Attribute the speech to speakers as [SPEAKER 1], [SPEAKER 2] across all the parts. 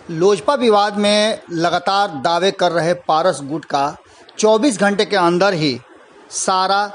[SPEAKER 1] लोजपा विवाद में लगातार दावे कर रहे पारस गुट का 24 घंटे के अंदर ही सारा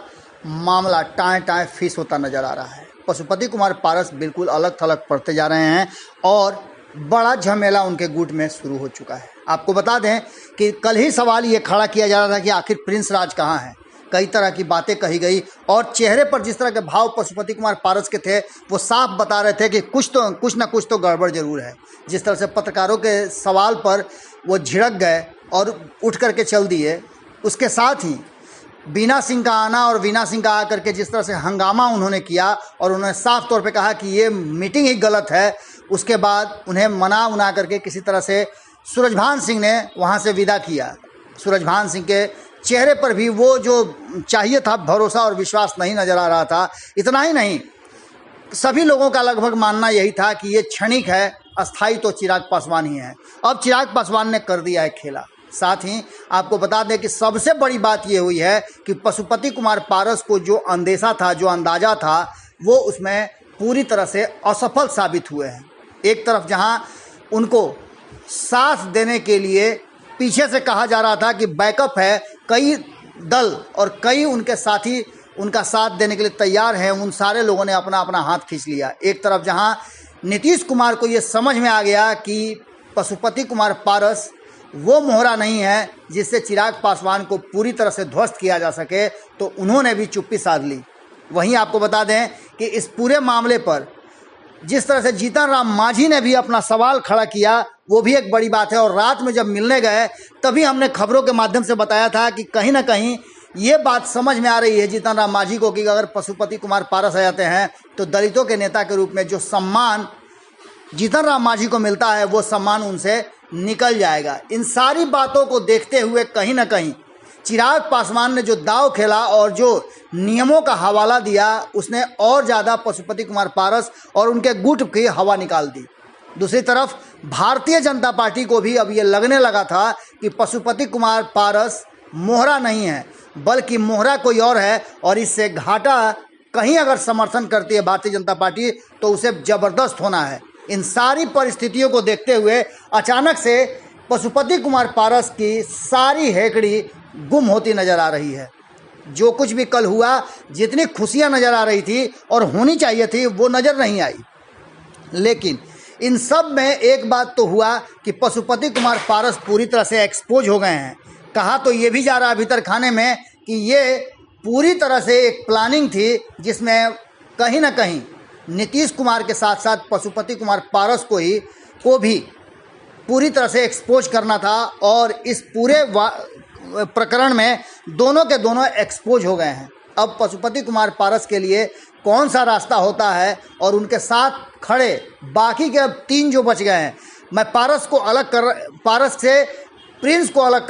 [SPEAKER 1] मामला टाएं टाएं फिस होता नजर आ रहा है। पशुपति कुमार पारस बिल्कुल अलग थलग पड़ते जा रहे हैं और बड़ा झमेला उनके गुट में शुरू हो चुका है। आपको बता दें कि कल ही सवाल ये खड़ा किया जा रहा था कि आखिर प्रिंस राज कहाँ है। कई तरह की बातें कही गई और चेहरे पर जिस तरह के भाव पशुपति कुमार पारस के थे वो साफ बता रहे थे कि कुछ ना कुछ तो गड़बड़ जरूर है। जिस तरह से पत्रकारों के सवाल पर वो झिड़क गए और उठ करके चल दिए, उसके साथ ही बीना सिंह का आना और वीना सिंह का आकर के जिस तरह से हंगामा उन्होंने किया और उन्होंने साफ तौर पे कहा कि ये मीटिंग ही गलत है, उसके बाद उन्हें मना करके किसी तरह से सूरजभान सिंह ने वहाँ से विदा किया। सूरजभान सिंह के चेहरे पर भी वो जो चाहिए था भरोसा और विश्वास नहीं नज़र आ रहा था। इतना ही नहीं, सभी लोगों का लगभग मानना यही था कि ये क्षणिक है, अस्थाई तो चिराग पासवान ही है। अब चिराग पासवान ने कर दिया है खेला। साथ ही आपको बता दें कि सबसे बड़ी बात ये हुई है कि पशुपति कुमार पारस को जो अंदेशा था, जो अंदाजा था, वो उसमें पूरी तरह से असफल साबित हुए हैं। एक तरफ जहां उनको साथ देने के लिए पीछे से कहा जा रहा था कि बैकअप है, कई दल और कई उनके साथी उनका साथ देने के लिए तैयार हैं, उन सारे लोगों ने अपना अपना हाथ खींच लिया। एक तरफ जहां नीतीश कुमार को ये समझ में आ गया कि पशुपति कुमार पारस वो मोहरा नहीं है जिससे चिराग पासवान को पूरी तरह से ध्वस्त किया जा सके, तो उन्होंने भी चुप्पी साध ली। वहीं आपको बता दें कि इस पूरे मामले पर जिस तरह से जीतन राम मांझी ने भी अपना सवाल खड़ा किया, वो भी एक बड़ी बात है। और रात में जब मिलने गए तभी हमने खबरों के माध्यम से बताया था कि कहीं ना कहीं ये बात समझ में आ रही है जीतन राम मांझी को कि अगर पशुपति कुमार पारस आ जाते हैं तो दलितों के नेता के रूप में जो सम्मान जीतन राम मांझी को मिलता है वो सम्मान उनसे निकल जाएगा। इन सारी बातों को देखते हुए कहीं ना कहीं चिराग पासवान ने जो दाव खेला और जो नियमों का हवाला दिया, उसने और ज़्यादा पशुपति कुमार पारस और उनके गुट की हवा निकाल दी। दूसरी तरफ भारतीय जनता पार्टी को भी अब ये लगने लगा था कि पशुपति कुमार पारस मोहरा नहीं है, बल्कि मोहरा कोई और है और इससे घाटा कहीं अगर समर्थन करती है भारतीय जनता पार्टी तो उसे ज़बरदस्त होना है। इन सारी परिस्थितियों को देखते हुए अचानक से पशुपति कुमार पारस की सारी हेकड़ी गुम होती नज़र आ रही है। जो कुछ भी कल हुआ, जितनी खुशियां नज़र आ रही थी और होनी चाहिए थी, वो नज़र नहीं आई। लेकिन इन सब में एक बात तो हुआ कि पशुपति कुमार पारस पूरी तरह से एक्सपोज हो गए हैं। कहा तो ये भी जा रहा है भीतर खाने में कि ये पूरी तरह से एक प्लानिंग थी जिसमें कहीं ना कहीं नीतीश कुमार के साथ साथ पशुपति कुमार पारस को भी पूरी तरह से एक्सपोज करना था। और इस पूरे प्रकरण में दोनों के दोनों एक्सपोज हो गए हैं। अब पशुपति कुमार पारस के लिए कौन सा रास्ता होता है और उनके साथ खड़े बाकी के अब 3 जो बच गए हैं, मैं पारस से प्रिंस को अलग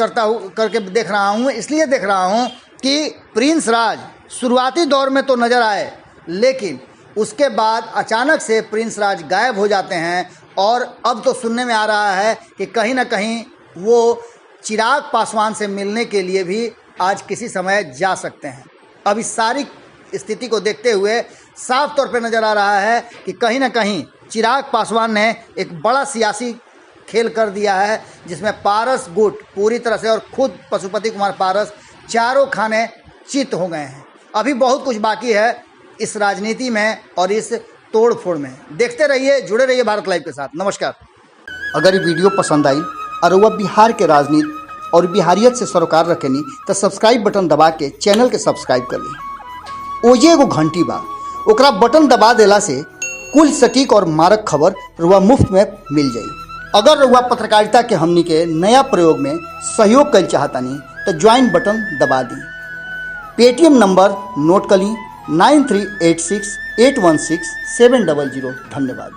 [SPEAKER 1] करके देख रहा हूँ। इसलिए देख रहा हूँ कि प्रिंस राज शुरुआती दौर में तो नज़र आए, लेकिन उसके बाद अचानक से प्रिंस राज गायब हो जाते हैं और अब तो सुनने में आ रहा है कि कहीं ना कहीं वो चिराग पासवान से मिलने के लिए भी आज किसी समय जा सकते हैं। अब इस सारी स्थिति को देखते हुए साफ तौर पर नज़र आ रहा है कि कहीं ना कहीं चिराग पासवान ने एक बड़ा सियासी खेल कर दिया है जिसमें पारस गुट पूरी तरह से और खुद पशुपति कुमार पारस चारों खाने चित हो गए हैं। अभी बहुत कुछ बाकी है इस राजनीति में और इस तोड़ फोड़ में। देखते रहिए, जुड़े रहिए भारत लाइव के साथ। नमस्कार।
[SPEAKER 2] अगर ये वीडियो पसंद आई और वह बिहार के राजनीति और बिहारियत से सरोकार रखेनी तो सब्सक्राइब बटन दबा के चैनल के सब्सक्राइब कर ली। ओजे एगो घंटी बा, ओकरा बटन दबा देला से कुल सटीक और मारक खबर रुआ मुफ्त में मिल जाई। अगर रुआ पत्रकारिता के हमनी के नया प्रयोग में सहयोग कर चाहतानी तो ज्वाइन बटन दबा दी। पेटीएम नंबर नोट कर ली 9386816700। धन्यवाद।